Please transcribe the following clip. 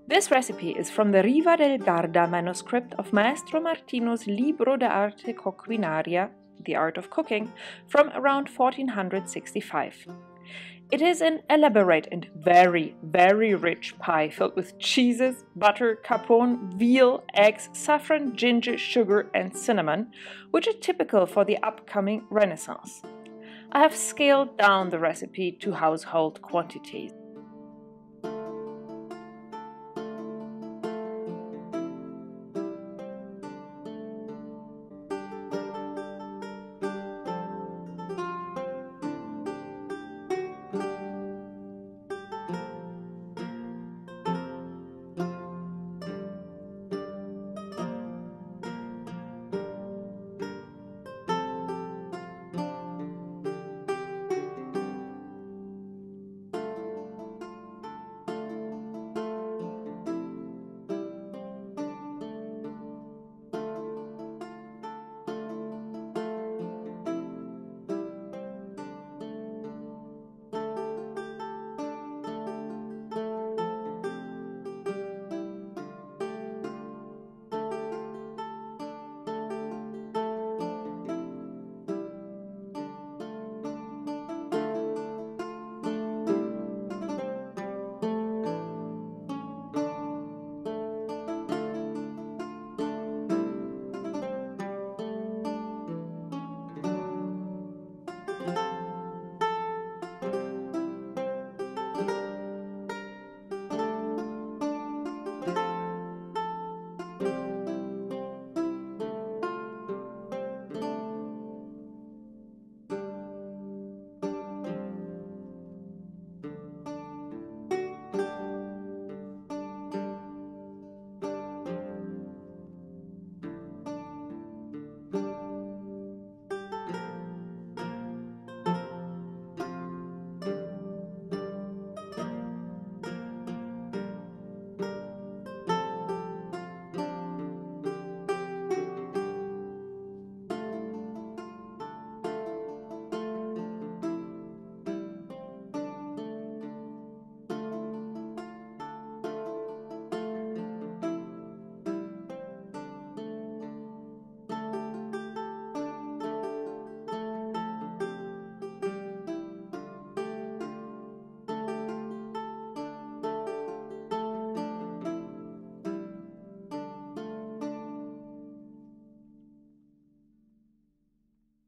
This recipe is from the Riva del Garda manuscript of Maestro Martino's Libro de Arte, Coquinaria, The Art of Cooking, from around 1465. It is an elaborate and very, very rich pie filled with cheeses, butter, capon, veal, eggs, saffron, ginger, sugar, and cinnamon, which are typical for the upcoming Renaissance. I have scaled down the recipe to household quantities.